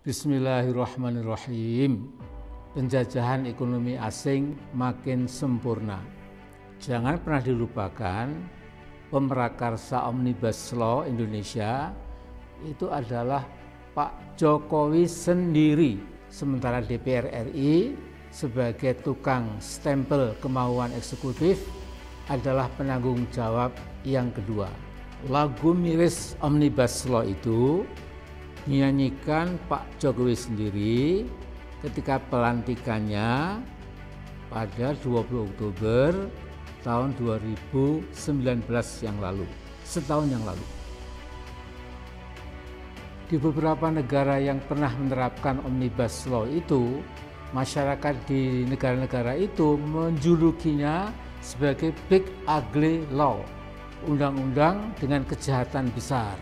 Bismillahirrahmanirrahim. Penjajahan ekonomi asing makin sempurna. Jangan pernah dilupakan, pemrakarsa Omnibus Law Indonesia itu adalah Pak Jokowi sendiri. Sementara DPR RI sebagai tukang stempel kemauan eksekutif adalah penanggung jawab yang kedua. Lagu miris Omnibus Law itu dinyanyikan Pak Jokowi sendiri ketika pelantikannya pada 20 Oktober tahun 2019 yang lalu, setahun yang lalu. Di beberapa negara yang pernah menerapkan Omnibus Law itu, masyarakat di negara-negara itu menjulukinya sebagai Big Ugly Law, undang-undang dengan kejahatan besar.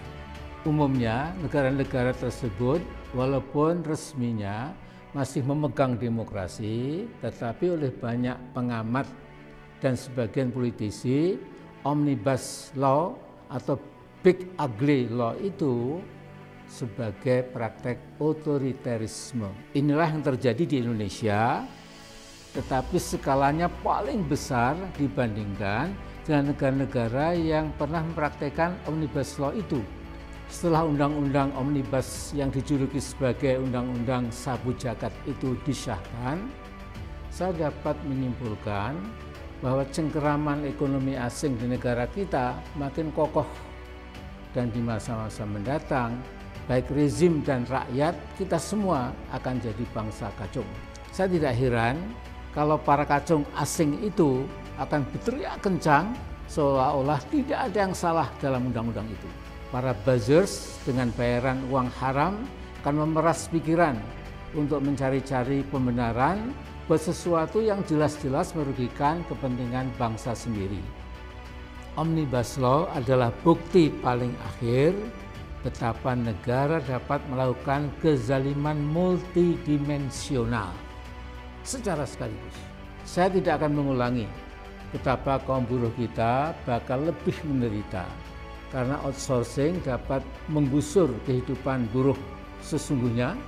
Umumnya negara-negara tersebut walaupun resminya masih memegang demokrasi, tetapi oleh banyak pengamat dan sebagian politisi, Omnibus Law atau Big Ugly Law itu sebagai praktek otoriterisme. Inilah yang terjadi di Indonesia, tetapi skalanya paling besar dibandingkan dengan negara-negara yang pernah mempraktekkan Omnibus Law itu. Setelah undang-undang Omnibus yang dijuluki sebagai undang-undang sabu jagat itu disahkan, saya dapat menyimpulkan bahwa cengkeraman ekonomi asing di negara kita makin kokoh, dan di masa-masa mendatang baik rezim dan rakyat kita semua akan jadi bangsa kacung. Saya tidak heran kalau para kacung asing itu akan berteriak kencang seolah-olah tidak ada yang salah dalam undang-undang itu. Para buzzers dengan bayaran uang haram akan memeras pikiran untuk mencari-cari pembenaran buat sesuatu yang jelas-jelas merugikan kepentingan bangsa sendiri. Omnibus Law adalah bukti paling akhir betapa negara dapat melakukan kezaliman multidimensional secara sekaligus. Saya tidak akan mengulangi betapa kaum buruh kita bakal lebih menderita karena outsourcing dapat menggusur kehidupan buruh sesungguhnya.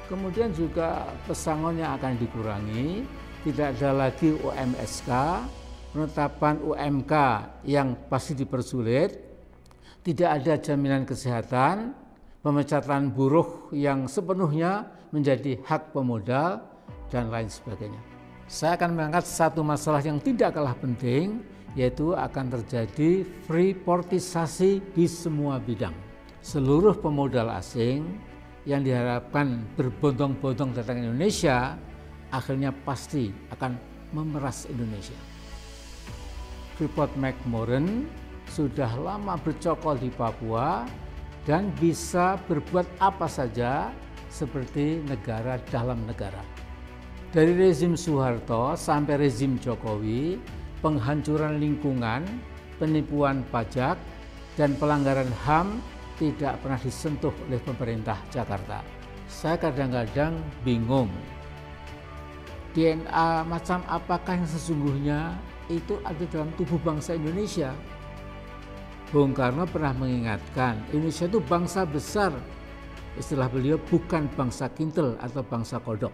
Kemudian juga pesangonnya akan dikurangi, tidak ada lagi UMSK, penetapan UMK yang pasti dipersulit, tidak ada jaminan kesehatan, pemecatan buruh yang sepenuhnya menjadi hak pemodal, dan lain sebagainya. Saya akan mengangkat satu masalah yang tidak kalah penting, yaitu akan terjadi freeportisasi di semua bidang. Seluruh pemodal asing yang diharapkan berbondong-bondong datang ke Indonesia akhirnya pasti akan memeras Indonesia. Freeport-McMoRan sudah lama bercokol di Papua dan bisa berbuat apa saja seperti negara dalam negara. Dari rezim Soeharto sampai rezim Jokowi, penghancuran lingkungan, penipuan pajak, dan pelanggaran HAM tidak pernah disentuh oleh pemerintah Jakarta. Saya kadang-kadang bingung, DNA macam apakah yang sesungguhnya itu ada dalam tubuh bangsa Indonesia? Bung Karno pernah mengingatkan, Indonesia itu bangsa besar. Istilah beliau bukan bangsa kintel atau bangsa kodok.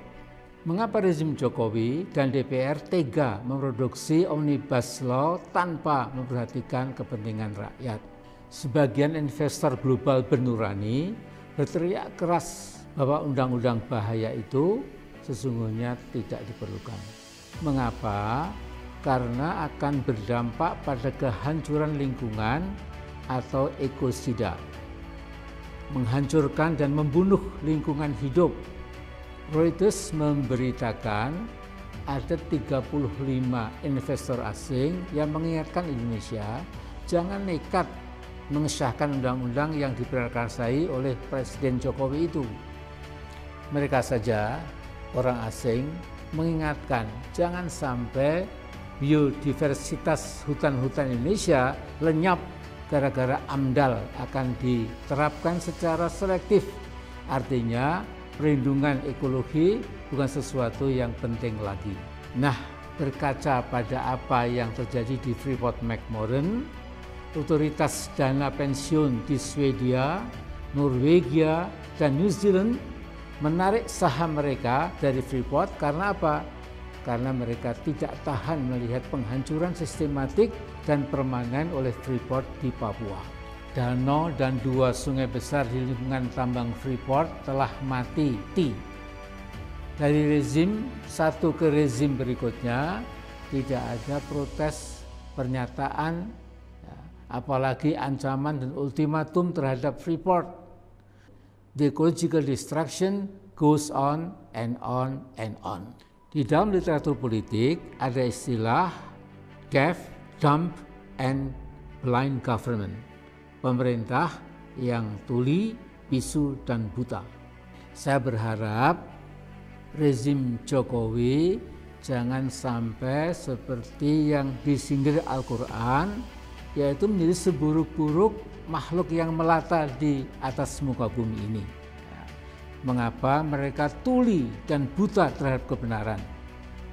Mengapa rezim Jokowi dan DPR tega memproduksi Omnibus Law tanpa memperhatikan kepentingan rakyat? Sebagian investor global bernurani berteriak keras bahwa undang-undang bahaya itu sesungguhnya tidak diperlukan. Mengapa? Karena akan berdampak pada kehancuran lingkungan atau ekosida, menghancurkan dan membunuh lingkungan hidup. Reuters memberitakan ada 35 investor asing yang mengingatkan Indonesia jangan nekat mengesahkan undang-undang yang diprakarsai oleh Presiden Jokowi itu. Mereka saja, orang asing, mengingatkan jangan sampai biodiversitas hutan-hutan Indonesia lenyap gara-gara AMDAL akan diterapkan secara selektif. Artinya perlindungan ekologi bukan sesuatu yang penting lagi. Nah, berkaca pada apa yang terjadi di Freeport-McMoRan, otoritas dana pensiun di Swedia, Norwegia, dan New Zealand menarik saham mereka dari Freeport. Karena apa? Karena mereka tidak tahan melihat penghancuran sistematik dan permanen oleh Freeport di Papua. Danau dan 2 sungai besar di lingkungan tambang Freeport telah mati. Dari rezim satu ke rezim berikutnya tidak ada protes, pernyataan, apalagi ancaman dan ultimatum terhadap Freeport. The ecological destruction goes on and on and on. Di dalam literatur politik ada istilah deaf, dumb, and blind government. Pemerintah yang tuli, bisu, dan buta. Saya berharap rezim Jokowi jangan sampai seperti yang disindir Al-Quran, yaitu menjadi seburuk-buruk makhluk yang melata di atas muka bumi ini. Mengapa mereka tuli dan buta terhadap kebenaran?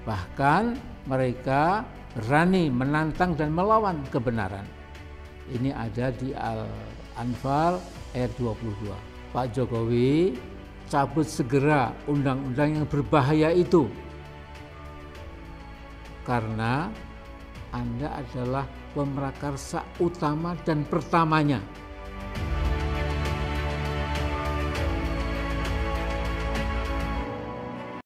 Bahkan mereka berani menantang dan melawan kebenaran. Ini ada di Al-Anfal ayat 22. Pak Jokowi, cabut segera undang-undang yang berbahaya itu. Karena Anda adalah pemrakarsa utama dan pertamanya.